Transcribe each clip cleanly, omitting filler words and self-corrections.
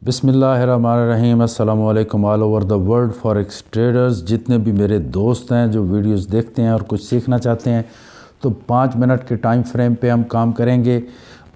बिस्मिल्लाहिर्रहमानिर्रहीम। अस्सलामु अलैकुम all over the world forex traders. जितने भी मेरे दोस्त हैं जो वीडियोस देखते हैं और कुछ सीखना चाहते हैं तो 5 मिनट के टाइम फ्रेम पे हम काम करेंगे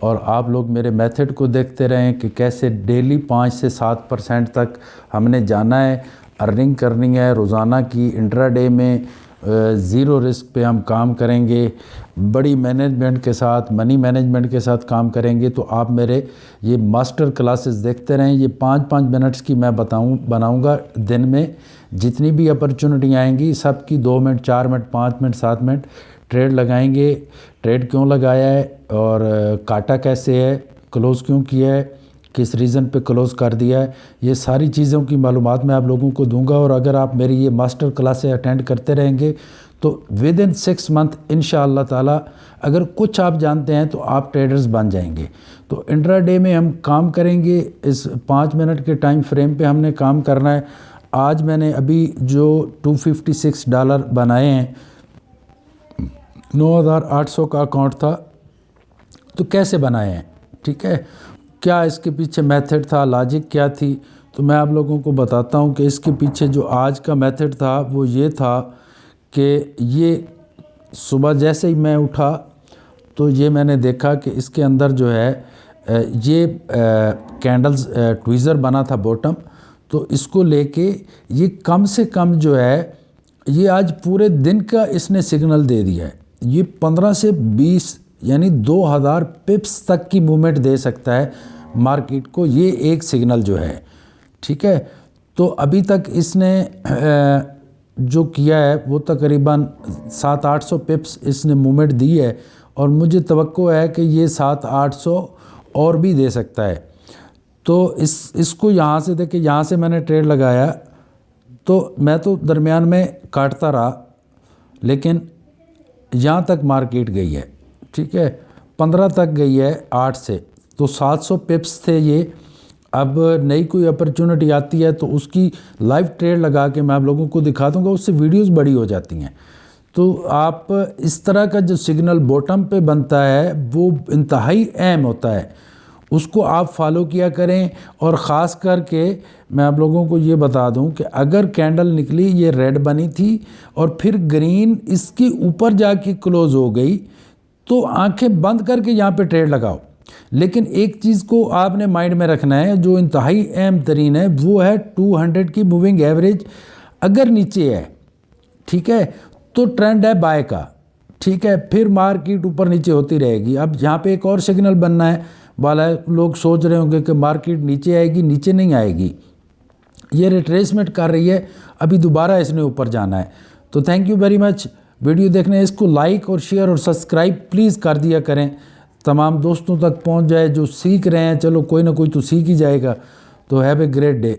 और आप लोग मेरे मेथड को देखते रहें कि कैसे डेली 5 से 7% तक हमने जाना है, अर्निंग करनी है रोज़ाना की। इंट्राडे में ज़ीरो रिस्क पे हम काम करेंगे, बड़ी मैनेजमेंट के साथ, मनी मैनेजमेंट के साथ काम करेंगे। तो आप मेरे ये मास्टर क्लासेस देखते रहें। ये 5-5 मिनट्स की मैं बनाऊंगा दिन में। जितनी भी अपॉर्चुनिटी आएंगी सब की 2 minute, 4 minute, 5 minute, 7 minute trade लगाएंगे। ट्रेड क्यों लगाया है और काटा कैसे है, क्लोज़ क्यों किया है, किस रीज़न पे क्लोज़ कर दिया है, ये सारी चीज़ों की मालूमात मैं आप लोगों को दूंगा। और अगर आप मेरी ये मास्टर क्लासें अटेंड करते रहेंगे तो विद इन 6 मंथ इंशाअल्लाह ताला अगर कुछ आप जानते हैं तो आप ट्रेडर्स बन जाएंगे। तो इंट्राडे में हम काम करेंगे। इस 5 मिनट के टाइम फ्रेम पे हमने काम करना है। आज मैंने अभी जो $256 बनाए हैं, 9,800 का अकाउंट था। तो कैसे बनाए हैं, ठीक है, क्या इसके पीछे मेथड था, लॉजिक क्या थी, तो मैं आप लोगों को बताता हूं कि इसके पीछे जो आज का मेथड था वो ये था कि ये सुबह जैसे ही मैं उठा तो ये मैंने देखा कि इसके अंदर जो है ये कैंडल्स ट्वीज़र बना था बॉटम। तो इसको लेके ये कम से कम जो है ये आज पूरे दिन का इसने सिग्नल दे दिया है। ये 15 से 20 यानी 2000 पिप्स तक की मूवमेंट दे सकता है मार्केट को, ये एक सिग्नल जो है, ठीक है। तो अभी तक इसने जो किया है वो तकरीबन 700-800 पिप्स इसने मूवमेंट दी है और मुझे तवक्को है कि ये 700-800 और भी दे सकता है। तो इसको यहाँ से देखिए, यहाँ से मैंने ट्रेड लगाया तो मैं तो दरमियान में काटता रहा, लेकिन यहाँ तक मार्केट गई है, ठीक है, 15 तक गई है 8 से। तो 700 पिप्स थे ये। अब नई कोई अपॉर्चुनिटी आती है तो उसकी लाइव ट्रेड लगा के मैं आप लोगों को दिखा दूंगा, उससे वीडियोस बड़ी हो जाती हैं। तो आप इस तरह का जो सिग्नल बॉटम पे बनता है वो इंतहाई अहम होता है, उसको आप फॉलो किया करें। और ख़ास करके मैं आप लोगों को ये बता दूं कि अगर कैंडल निकली, ये रेड बनी थी और फिर ग्रीन इसके ऊपर जाके क्लोज हो गई तो आंखें बंद करके यहाँ पे ट्रेड लगाओ। लेकिन एक चीज़ को आपने माइंड में रखना है जो इंतहाई अहम तरीन है, वो है 200 की मूविंग एवरेज अगर नीचे है, ठीक है, तो ट्रेंड है बाय का, ठीक है, फिर मार्केट ऊपर नीचे होती रहेगी। अब यहाँ पे एक और सिग्नल बनना है वाला है। लोग सोच रहे होंगे कि मार्केट नीचे आएगी, नीचे नहीं आएगी, ये रिट्रेसमेंट कर रही है, अभी दोबारा इसने ऊपर जाना है। तो thank you very much video देखने। इसको लाइक और शेयर और सब्सक्राइब प्लीज़ कर दिया करें, तमाम दोस्तों तक पहुंच जाए जो सीख रहे हैं। चलो कोई ना कोई तो सीख ही जाएगा। तो हैव ए ग्रेट डे।